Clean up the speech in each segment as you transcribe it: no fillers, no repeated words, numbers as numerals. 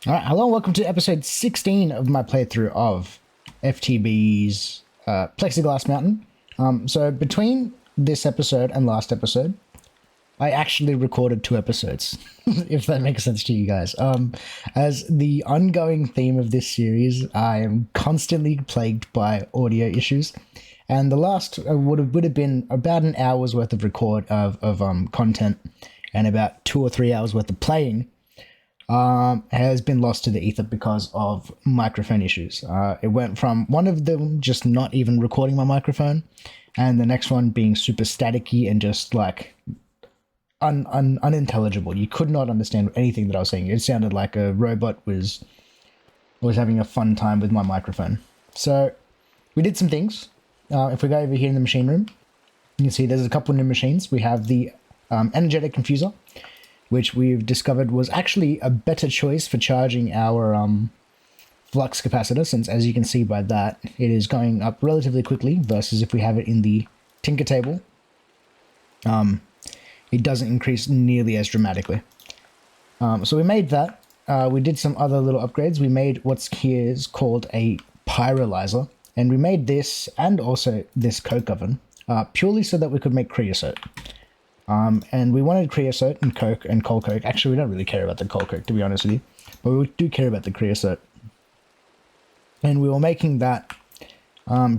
All right, hello and welcome to episode 16 of my playthrough of FTB's Plexiglass Mountain. So between this episode and last episode, I actually recorded 2 episodes, if that makes sense to you guys. As the ongoing theme of this series, I am constantly plagued by audio issues, and the last would have been about an hour's worth of record of content, and about 2 or 3 hours worth of playing. Has been lost to the ether because of microphone issues. It went from one of them just not even recording my microphone, and the next one being super staticky and just like unintelligible. You could not understand anything that I was saying. It sounded like a robot was having a fun time with my microphone. So we did some things. If we go over here in the machine room, you can see there's a couple of new machines. We have the energetic confuser, which we've discovered was actually a better choice for charging our flux capacitor, since as you can see by that, it is going up relatively quickly versus if we have it in the Tinker table. It doesn't increase nearly as dramatically. So we made that. We did some other little upgrades. We made what's here is called a pyrolyzer, and we made this and also this coke oven purely so that we could make creosote. And we wanted creosote and coke and coal coke. Actually, we don't really care about the coal coke, to be honest with you, but we do care about the creosote. And we were making that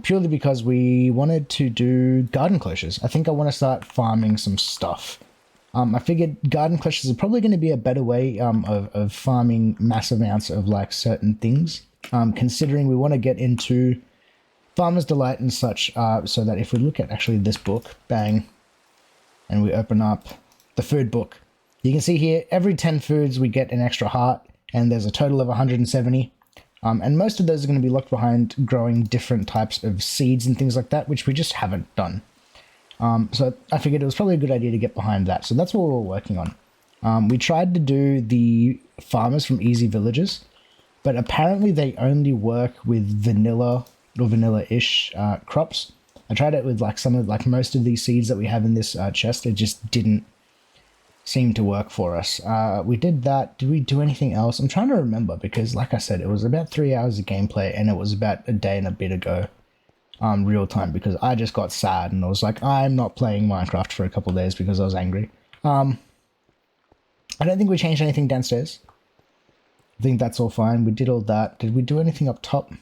purely because we wanted to do garden cloches. I think I want to start farming some stuff. I figured garden cloches are probably going to be a better way of farming massive amounts of like certain things, considering we want to get into Farmer's Delight and such, so that if we look at actually this book, bang, and we open up the food book, you can see here every 10 foods we get an extra heart, and there's a total of 170. And most of those are going to be locked behind growing different types of seeds and things like that, which we just haven't done. So I figured it was probably a good idea to get behind that. So that's what we're working on. We tried to do the farmers from Easy Villages, but apparently they only work with vanilla or vanilla-ish crops. I tried it with like most of these seeds that we have in this chest. It just didn't seem to work for us. We did that. Did we do anything else? I'm trying to remember, because like I said, it was about 3 hours of gameplay, and it was about a day and a bit ago, real time, because I just got sad and I was like, I'm not playing Minecraft for a couple of days because I was angry. I don't think we changed anything downstairs. I think that's all fine. We did all that. Did we do anything up top?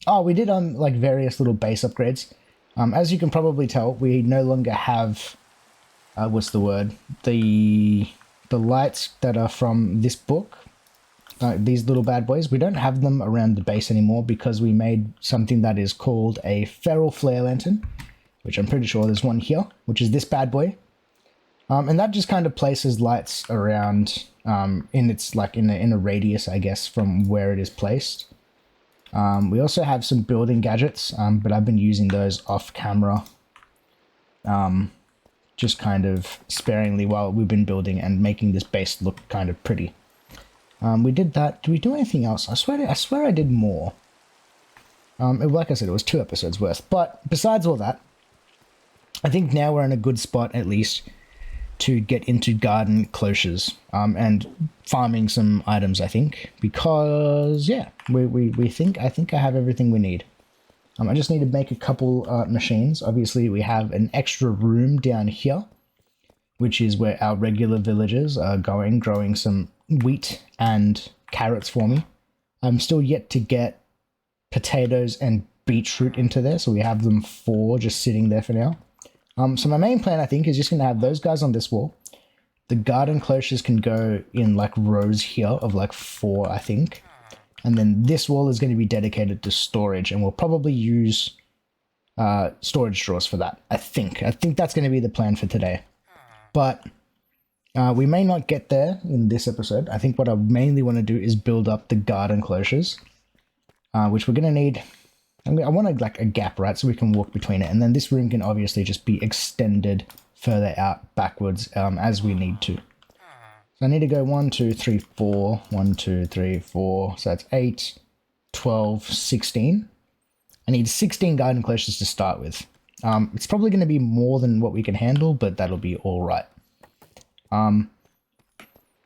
Oh, we did like various little base upgrades. As you can probably tell, we no longer have, what's the word? The lights that are from this book, these little bad boys. We don't have them around the base anymore because we made something that is called a feral flare lantern, which I'm pretty sure there's one here, which is this bad boy. And that just kind of places lights around in its like in a radius, I guess, from where it is placed. We also have some building gadgets, but I've been using those off camera, just kind of sparingly while we've been building and making this base look kind of pretty. We did that. Did we do anything else? I swear I did more. Like I said, it was 2 episodes worth. But besides all that, I think now we're in a good spot, at least, to get into garden cloches and farming some items, I think, because yeah, I think I have everything we need. I just need to make a couple machines. Obviously, we have an extra room down here, which is where our regular villagers are growing some wheat and carrots for me. I'm still yet to get potatoes and beetroot into there, so we have them 4 just sitting there for now. So my main plan, I think, is just going to have those guys on this wall. The garden cloches can go in like rows here of like 4, I think. And then this wall is going to be dedicated to storage, and we'll probably use storage drawers for that, I think. I think that's going to be the plan for today. But we may not get there in this episode. I think what I mainly want to do is build up the garden cloches, which we're going to need. I want like a gap, right, so we can walk between it. And then this room can obviously just be extended further out backwards as we need to. So I need to go 1, 2, 3, 4, 1, 2, 3, 4. So that's 8, 12, 16. I need 16 garden cloches to start with. It's probably going to be more than what we can handle, but that'll be all right.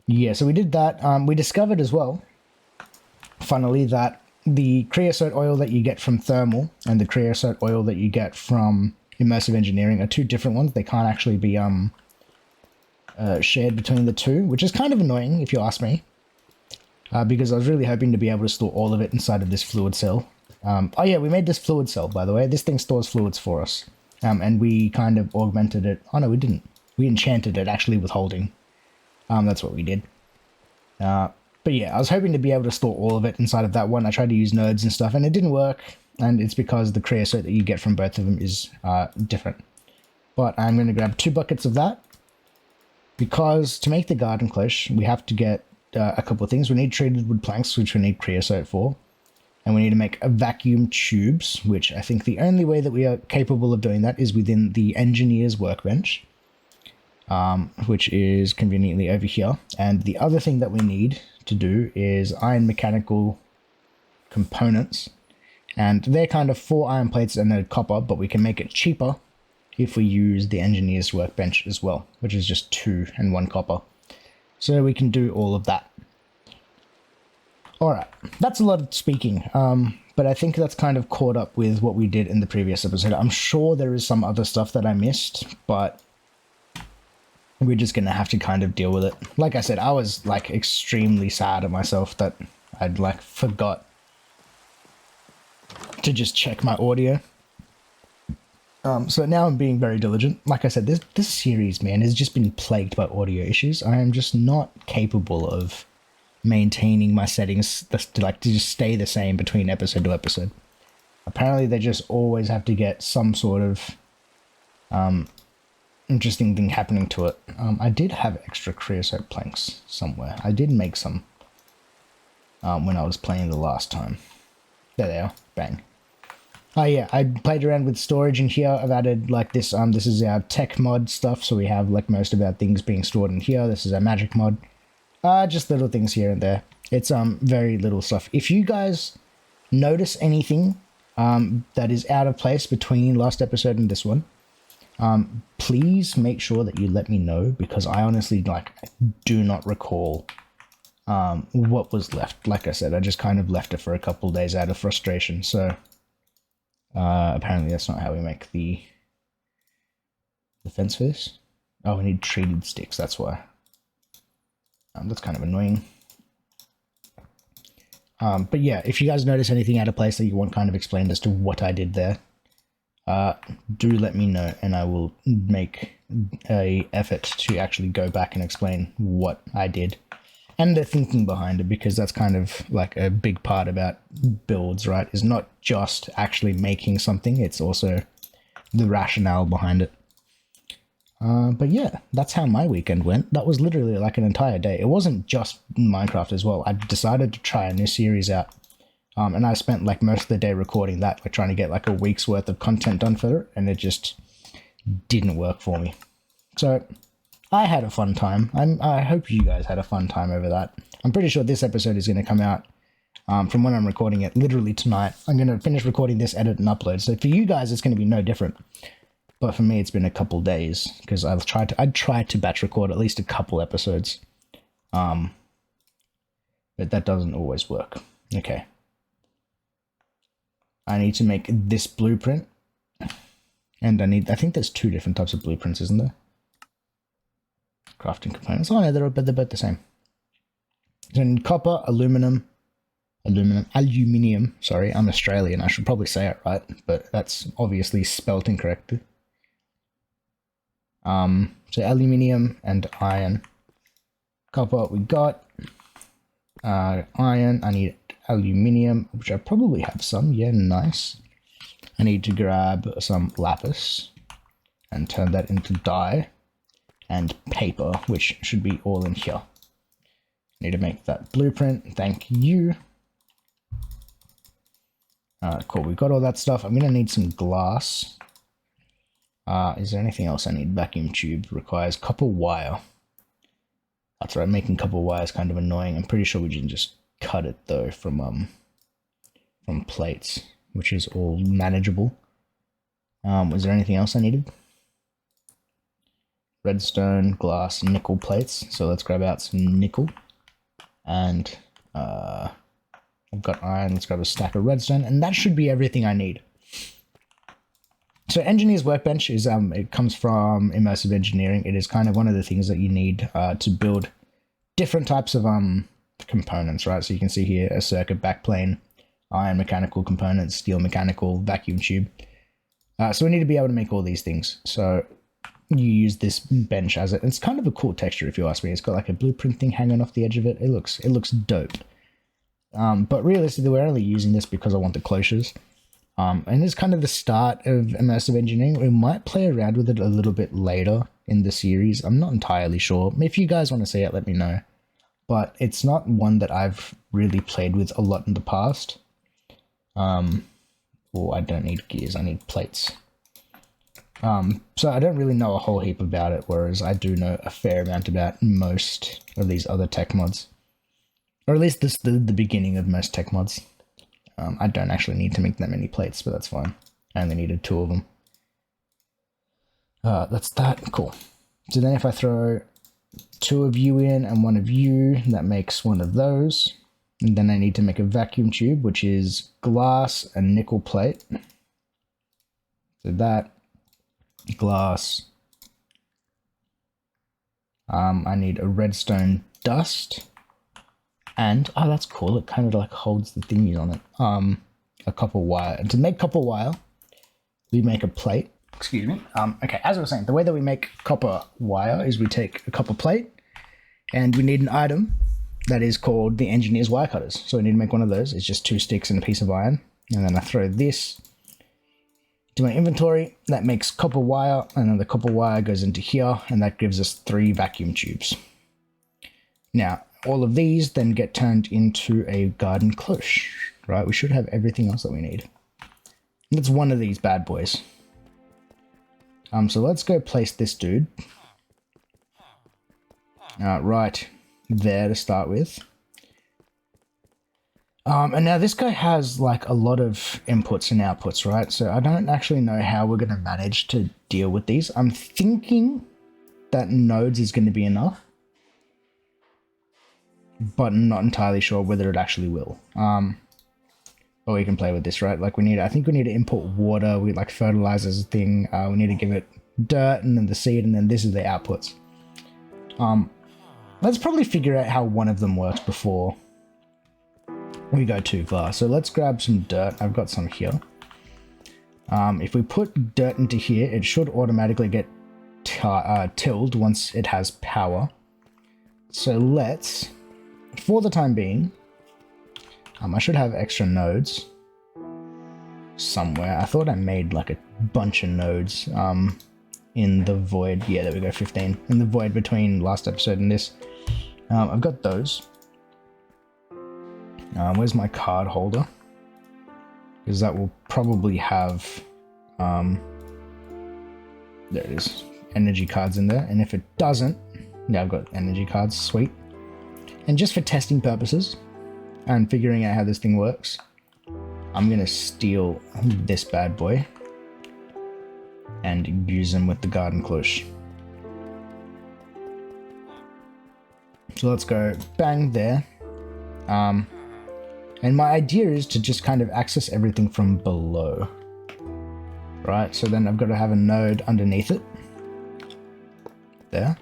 Yeah, so we did that. We discovered as well funnily, that the creosote oil that you get from thermal and the creosote oil that you get from immersive engineering are two different ones. They can't actually be shared between the two, which is kind of annoying if you ask me, because I was really hoping to be able to store all of it inside of this fluid cell. Oh yeah, we made this fluid cell, by the way. This thing stores fluids for us, and we kind of augmented it. Oh no, we didn't. We enchanted it actually with holding. That's what we did. But yeah, I was hoping to be able to store all of it inside of that one. I tried to use nodes and stuff, and it didn't work. And it's because the creosote that you get from both of them is different. But I'm going to grab 2 buckets of that, because to make the garden cloche, we have to get a couple of things. We need treated wood planks, which we need creosote for. And we need to make a vacuum tubes, which I think the only way that we are capable of doing that is within the engineer's workbench, which is conveniently over here. And the other thing that we need to do is iron mechanical components. And they're kind of 4 iron plates and a copper, but we can make it cheaper if we use the engineer's workbench as well, which is just 2 and 1 copper. So we can do all of that. Alright, that's a lot of speaking, but I think that's kind of caught up with what we did in the previous episode. I'm sure there is some other stuff that I missed, but we're just going to have to kind of deal with it. Like I said, I was like extremely sad at myself that I'd like forgot to just check my audio. So now I'm being very diligent. Like I said, this series, man, has just been plagued by audio issues. I am just not capable of maintaining my settings to just stay the same between episode to episode. Apparently they just always have to get some sort of interesting thing happening to it. I did have extra creosote planks somewhere. I did make some when I was playing the last time. There they are. Bang. Oh yeah, I played around with storage in here. I've added like this. This is our tech mod stuff, so we have like most of our things being stored in here. This is our magic mod. Just little things here and there. It's very little stuff. If you guys notice anything that is out of place between last episode and this one, please make sure that you let me know, because I honestly do not recall what was left. Like I said, I just kind of left it for a couple of days out of frustration. So apparently that's not how we make the fence for this. Oh, we need treated sticks, that's why. That's kind of annoying. But yeah, if you guys notice anything out of place that you want kind of explained as to what I did there, do let me know, and I will make a effort to actually go back and explain what I did and the thinking behind it, because that's kind of like a big part about builds, right? Is not just actually making something, it's also the rationale behind it. But yeah, that's how my weekend went. That was literally like an entire day. It wasn't just Minecraft as well. I decided to try a new series out. And I spent like most of the day recording that, like trying to get like a week's worth of content done for it, and it just didn't work for me. So I had a fun time. I hope you guys had a fun time over that. I'm pretty sure this episode is going to come out from when I'm recording it literally tonight. I'm going to finish recording this, edit, and upload. So for you guys, it's going to be no different. But for me, it's been a couple days, because I'd tried to batch record at least a couple episodes. But that doesn't always work. Okay. I need to make this blueprint. And I think there's 2 different types of blueprints, isn't there? Crafting components. Oh no, they're both the same. So I need copper, aluminium. Sorry, I'm Australian. I should probably say it right, but that's obviously spelt incorrectly. So aluminium and iron. Copper we got. Iron, I need aluminium, which I probably have some. Yeah, nice. I need to grab some lapis and turn that into dye. And paper, which should be all in here. Need to make that blueprint. Thank you. Cool, we got all that stuff. I'm going to need some glass. Is there anything else I need? Vacuum tube requires copper wire. That's right, making copper wire is kind of annoying. I'm pretty sure we can just cut it though from plates, which is all manageable. Was there anything else I needed? Redstone, glass, nickel plates. So let's grab out some nickel and got iron. Let's grab a stack of redstone, and that should be everything I need. So Engineer's Workbench is it comes from immersive engineering. It is kind of one of the things that you need to build different types of components, right? So you can see here a circuit backplane, iron mechanical components, steel mechanical, vacuum tube. So we need to be able to make all these things. So you use this bench as it. It's kind of a cool texture if you ask me. It's got like a blueprint thing hanging off the edge of it. It looks dope. But realistically, we're only using this because I want the cloches. And it's kind of the start of immersive engineering. We might play around with it a little bit later in the series. I'm not entirely sure. If you guys want to see it, let me know. But it's not one that I've really played with a lot in the past. Oh, I don't need gears, I need plates. So I don't really know a whole heap about it, whereas I do know a fair amount about most of these other tech mods. Or at least this the beginning of most tech mods. I don't actually need to make that many plates, but that's fine. I only needed 2 of them. That's that. Cool. So then if I throw 2 of you in and 1 of you, that makes 1 of those. And then I need to make a vacuum tube, which is glass and nickel plate. So that, glass. I need a redstone dust. And, oh, that's cool. It kind of like holds the thingies on it. A copper wire. And to make copper wire, we make a plate. Excuse me. Okay, as I was saying, the way that we make copper wire is we take a copper plate and we need an item that is called the engineer's wire cutters. So we need to make one of those. It's just 2 sticks and a piece of iron. And then I throw this to my inventory. That makes copper wire, and then the copper wire goes into here, and that gives us 3 vacuum tubes. Now, all of these then get turned into a garden cloche, right? We should have everything else that we need. And it's one of these bad boys. So let's go place this dude. Right there to start with. And now this guy has like a lot of inputs and outputs, right? So I don't actually know how we're going to manage to deal with these. I'm thinking that nodes is going to be enough, but I'm not entirely sure whether it actually will. But we can play with this, right? Like I think we need to input water. We like fertilizers thing. We need to give it dirt and then the seed, and then this is the outputs. Let's probably figure out how one of them works before we go too far. So let's grab some dirt. I've got some here. If we put dirt into here, it should automatically get tilled once it has power. So let's, for the time being, I should have extra nodes somewhere. I thought I made like a bunch of nodes in the void. Yeah, there we go, 15. In the void between last episode and this. I've got those. Where's my card holder? Because that will probably have, there it is, energy cards in there. And if it doesn't, yeah, I've got energy cards, sweet. And just for testing purposes and figuring out how this thing works, I'm going to steal this bad boy and use them with the garden cloche. So let's go bang there. And my idea is to just kind of access everything from below. Right, so then I've got to have a node underneath it. There.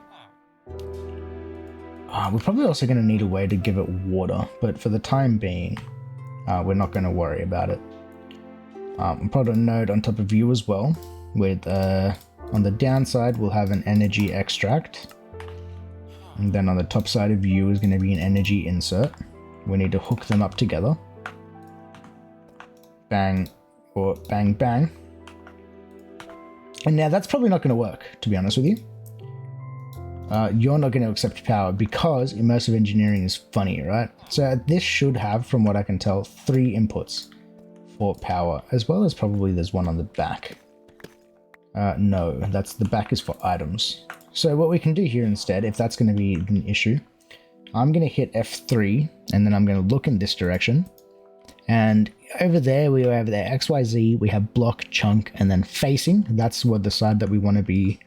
We're probably also going to need a way to give it water, but for the time being, we're not going to worry about it. We'll put a node on top of you as well, with on the downside we'll have an energy extract, and then on the top side of you is going to be an energy insert. We need to hook them up together. Bang, or bang, bang. And now that's probably not going to work, to be honest with you. You're not going to accept power because immersive engineering is funny, right? So this should have, from what I can tell, 3 inputs for power, as well as probably there's one on the back. No, that's the back is for items. So what we can do here instead, if that's going to be an issue, I'm going to hit F3 and then I'm going to look in this direction. And over there, we have the XYZ, we have block, chunk, and then facing. That's what the side that we want to be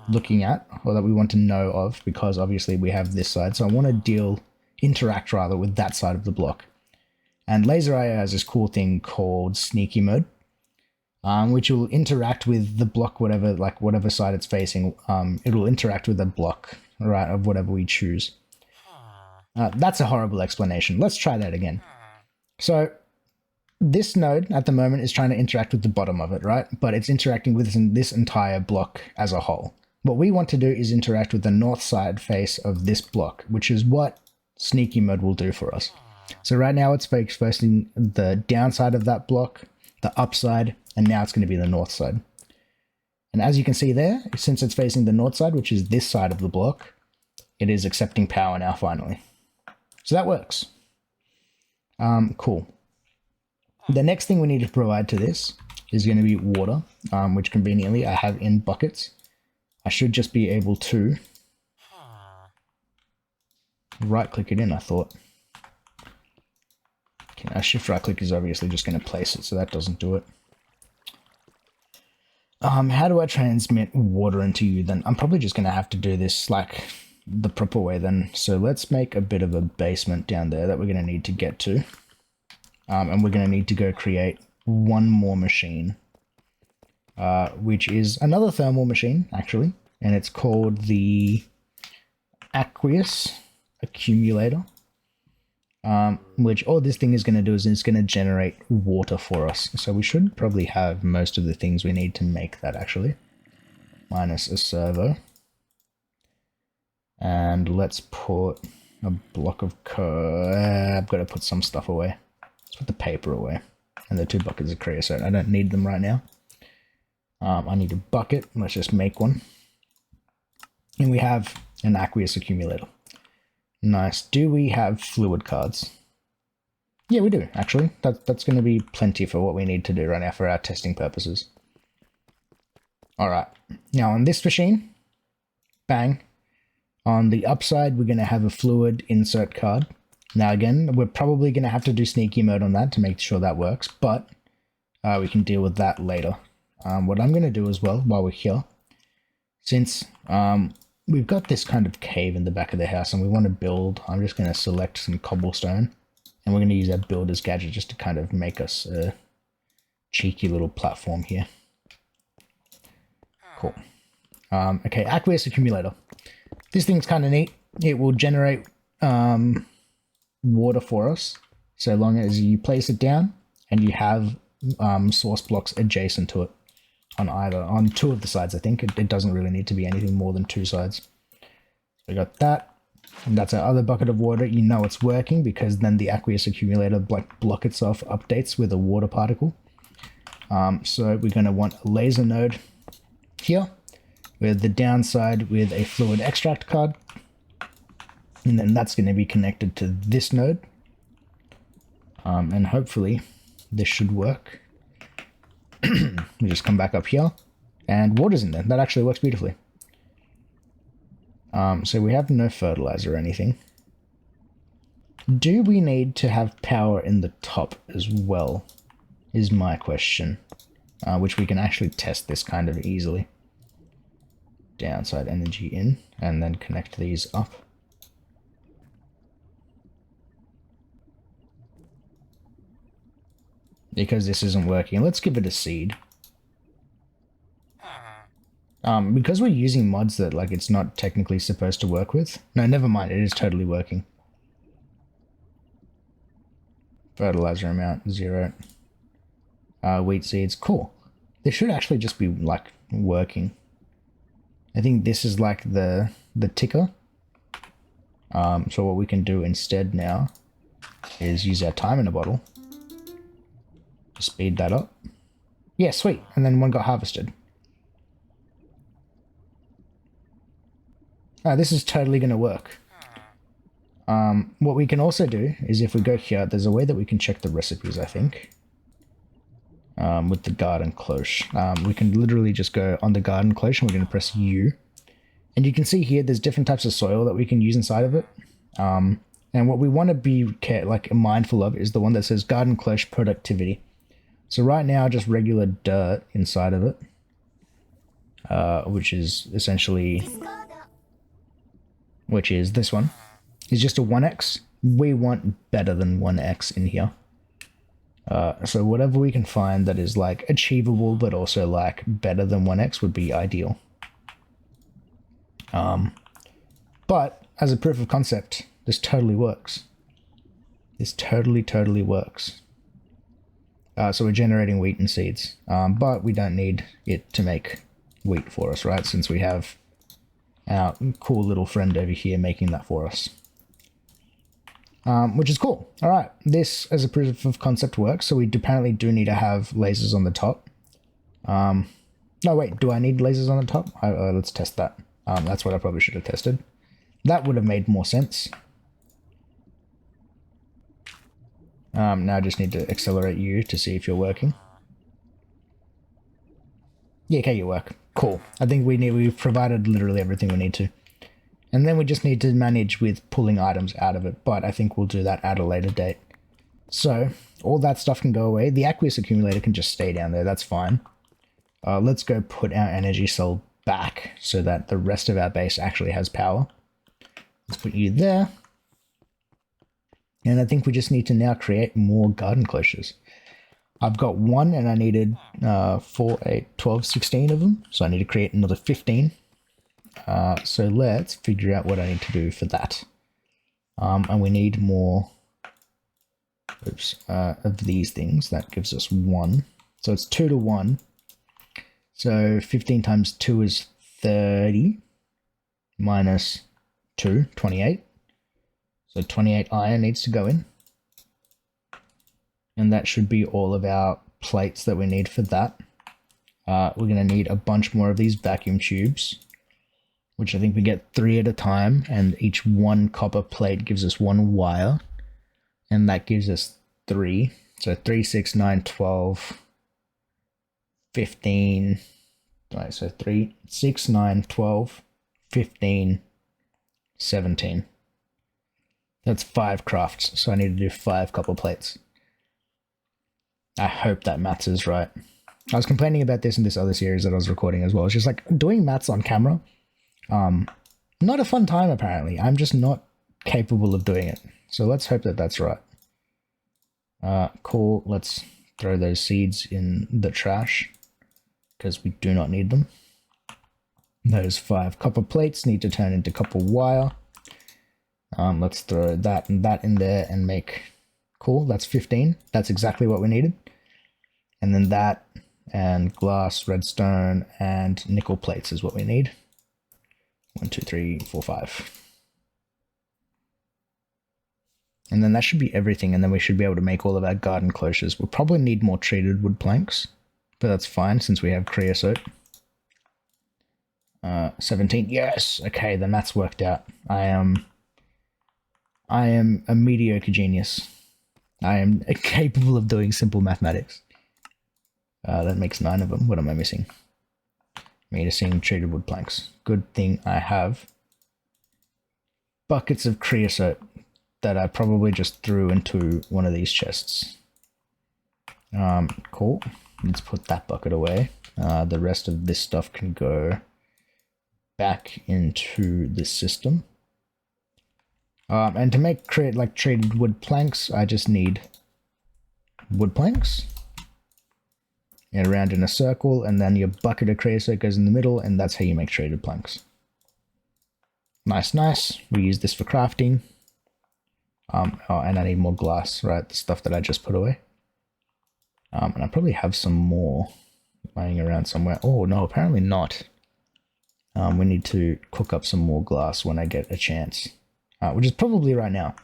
looking at, or that we want to know of, because obviously we have this side. So I want to interact rather with that side of the block. And Laser IO has this cool thing called sneaky mode, which will interact with the block, whatever side it's facing. It'll interact with the block, right, of whatever we choose. That's a horrible explanation. Let's try that again. So this node at the moment is trying to interact with the bottom of it, right? But it's interacting with this entire block as a whole. What we want to do is interact with the north side face of this block, which is what sneaky mode will do for us. So right now it's facing the downside of that block, the upside, and now it's going to be the north side. And as you can see there, since it's facing the north side, which is this side of the block, it is accepting power now finally. So that works. Cool. The next thing we need to provide to this is going to be water, which conveniently I have in buckets. I should just be able to right click it in, I thought. Okay, now shift right click is obviously just going to place it, so that doesn't do it. How do I transmit water into you then? I'm probably just going to have to do this like the proper way then. So let's make a bit of a basement down there that we're going to need to get to. And we're going to need to go create one more machine, which is another thermal machine, actually, and it's called the Aqueous Accumulator, which all this thing is going to do is it's going to generate water for us. So we should probably have most of the things we need to make that, actually, minus a servo. And let's put a block of I've got to put some stuff away. Put the paper away and the 2 buckets of creosote. I don't need them right now. I need a bucket. Let's just make one. And we have an aqueous accumulator. Nice. Do we have fluid cards? Yeah, we do, actually. That's going to be plenty for what we need to do right now for our testing purposes. All right. Now on this machine, bang. On the upside, we're going to have a fluid insert card. Now again, we're probably going to have to do sneaky mode on that to make sure that works, but we can deal with that later. What I'm going to do as well while we're here, since we've got this kind of cave in the back of the house and we want to build, I'm just going to select some cobblestone and we're going to use that builder's gadget just to kind of make us a cheeky little platform here. Cool. Okay, Aqueous Accumulator. This thing's kind of neat. It will generate water for us so long as you place it down and you have source blocks adjacent to it on 2 of the sides. I think it doesn't really need to be anything more than 2 sides. So we got that, and that's our other bucket of water. You know it's working because then the aqueous accumulator block itself updates with a water particle. So we're going to want a laser node here with the downside with a fluid extract card. And then that's going to be connected to this node. And hopefully this should work. We just come back up here and water's in there. That actually works beautifully. So we have no fertilizer or anything. Do we need to have power in the top as well, is my question. Which we can actually test this kind of easily. Downside energy in, and then connect these up. Because this isn't working, let's give it a seed. Because we're using mods that like it's not technically supposed to work with. No, never mind, it is totally working. Fertilizer amount, 0. Wheat seeds, cool. This should actually just be like working. I think this is like the ticker. So what we can do instead now is use our time in a bottle. Speed that up. Yeah, sweet. And then one got harvested. This is totally going to work. What we can also do is if we go here, there's a way that we can check the recipes, I think. With the garden cloche. We can literally just go on the garden cloche and we're going to press U. And you can see here there's different types of soil that we can use inside of it. And what we want to be mindful of is the one that says garden cloche productivity. So right now, just regular dirt inside of it, which is essentially, which is this one, is just a 1x. We want better than 1x in here. So whatever we can find that is like achievable but also like better than 1x would be ideal. But as a proof of concept, this totally works. This totally works. So we're generating wheat and seeds, but we don't need it to make wheat for us, right? Since we have our cool little friend over here making that for us. Which is cool. All right, this as a proof of concept works. So we apparently do need to have lasers on the top. No, wait, do I need lasers on the top? Let's test that. That's what I probably should have tested. That would have made more sense. Now I just need to accelerate you to see if you're working. Yeah, okay, you work. Cool. I think we've provided literally everything we need to. And then we just need to manage with pulling items out of it, but I think we'll do that at a later date. So, all that stuff can go away. The Aqueous Accumulator can just stay down there, that's fine. Let's go put our energy cell back so that the rest of our base actually has power. Let's put you there. And I think we just need to now create more garden cloches. I've got 1 and I needed 4, 8, 12, 16 of them. So I need to create another 15. So let's figure out what I need to do for that. And we need more of these things. That gives us 1. So it's 2 to 1. So 15 times 2 is 30. Minus 2, 28. So 28 iron needs to go in. And that should be all of our plates that we need for that. We're going to need a bunch more of these vacuum tubes, which I think we get 3 at a time, and each 1 copper plate gives us 1 wire, and that gives us 3. So 3, 6, 9, 12, 15. Right, so 3, 6, 9, 12, 15, 17. That's 5 crafts, so I need to do 5 copper plates. I hope that maths is right. I was complaining about this in this other series that I was recording as well. It's just like doing maths on camera. Not a fun time, apparently. I'm just not capable of doing it. So let's hope that that's right. Cool. Let's throw those seeds in the trash because we do not need them. Those 5 copper plates need to turn into copper wire. Let's throw that and that in there and make... Cool, that's 15. That's exactly what we needed. And then that and glass, redstone, and nickel plates is what we need. 1, 2, 3, 4, 5. And then that should be everything, and then we should be able to make all of our garden cloches. We'll probably need more treated wood planks, but that's fine since we have creosote. 17, yes! Okay, then that's worked out. I am a mediocre genius. I am capable of doing simple mathematics. That makes 9 of them. What am I missing? Missing treated wood planks. Good thing I have buckets of creosote that I probably just threw into one of these chests. Cool. Let's put that bucket away. The rest of this stuff can go back into this system. And to create like treated wood planks, I just need wood planks. And around in a circle, and then your bucket of creosote goes in the middle, and that's how you make treated planks. Nice, nice. We use this for crafting. Oh, and I need more glass, right? The stuff that I just put away. And I probably have some more lying around somewhere. Oh, no, apparently not. We need to cook up some more glass when I get a chance. Which is probably right now.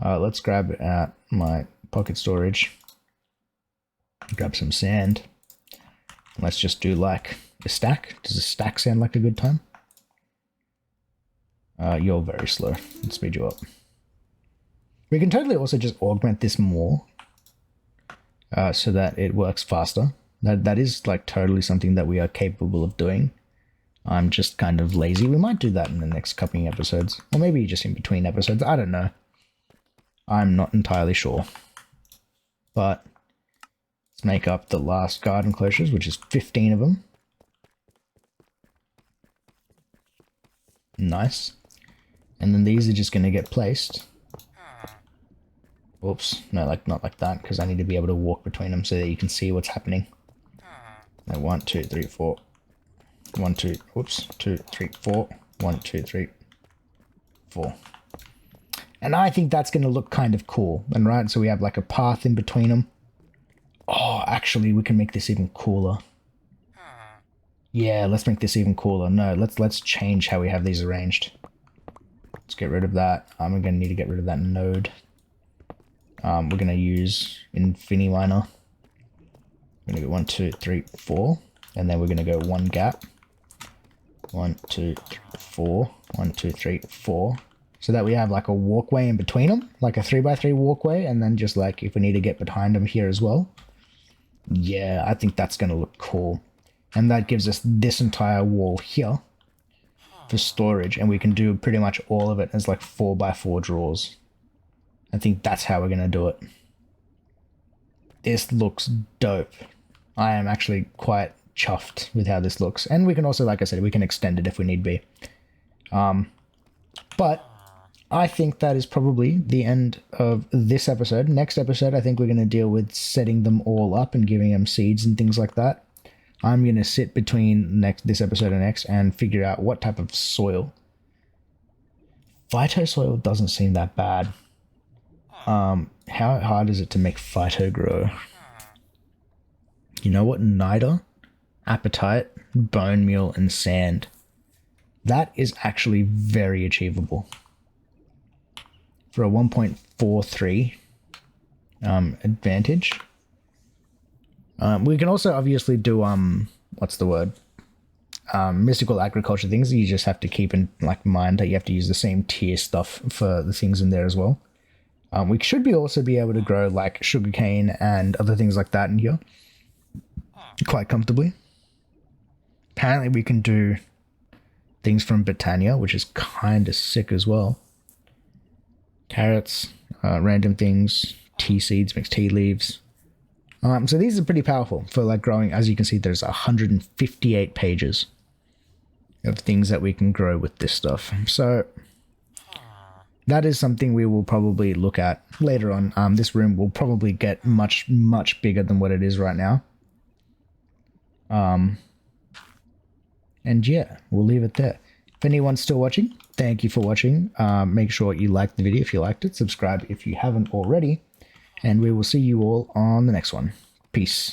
Let's grab out my pocket storage. Grab some sand. Let's just do like a stack. Does a stack sound like a good time? You're very slow. Let's speed you up. We can totally also just augment this more so that it works faster. That is like totally something that we are capable of doing. I'm just kind of lazy. We might do that in the next couple episodes. Or maybe just in between episodes. I don't know. I'm not entirely sure. But let's make up the last garden cloches, which is 15 of them. Nice. And then these are just going to get placed Oops, no, like not like that, because I need to be able to walk between them so that you can see what's happening. Like 1, 2, 3, 4. 1, 2, whoops, 2, 3, 4. 1, 2, 3, 4. And I think that's going to look kind of cool. And right, so we have like a path in between them. Oh, actually, we can make this even cooler. Yeah, let's make this even cooler. No, let's change how we have these arranged. Let's get rid of that. We're going to need to get rid of that node. We're going to use Infiniminer. We're going to go 1, 2, 3, 4. And then we're going to go one gap. 1, 2, 3, 4. 1, 2, 3, 4. So that we have like a walkway in between them. Like a 3x3 walkway. And then just like if we need to get behind them here as well. Yeah, I think that's going to look cool. And that gives us this entire wall here for storage. And we can do pretty much all of it as like 4x4 drawers. I think that's how we're going to do it. This looks dope. I am actually quite chuffed with how this looks. And we can also, like I said, we can extend it if we need be. But I think that is probably the end of this episode. Next episode, I think we're going to deal with setting them all up and giving them seeds and things like that. I'm going to sit between this episode and next and figure out what type of soil. Phyto soil doesn't seem that bad. How hard is it to make phyto grow? You know what? Niter, apatite, bone meal, and sand. That is actually very achievable. For a 1.43 advantage. We can also obviously do, what's the word? Mystical agriculture things. You just have to keep in mind that you have to use the same tier stuff for the things in there as well. We should also be able to grow like sugarcane and other things like that in here quite comfortably. Apparently we can do things from Botania, which is kind of sick as well. Carrots, random things, tea seeds, mixed tea leaves. So these are pretty powerful for like growing. As you can see, there's 158 pages of things that we can grow with this stuff. So that is something we will probably look at later on. This room will probably get much, much bigger than what it is right now. And yeah, we'll leave it there. If anyone's still watching, thank you for watching. Make sure you like the video if you liked it. Subscribe if you haven't already. And we will see you all on the next one. Peace.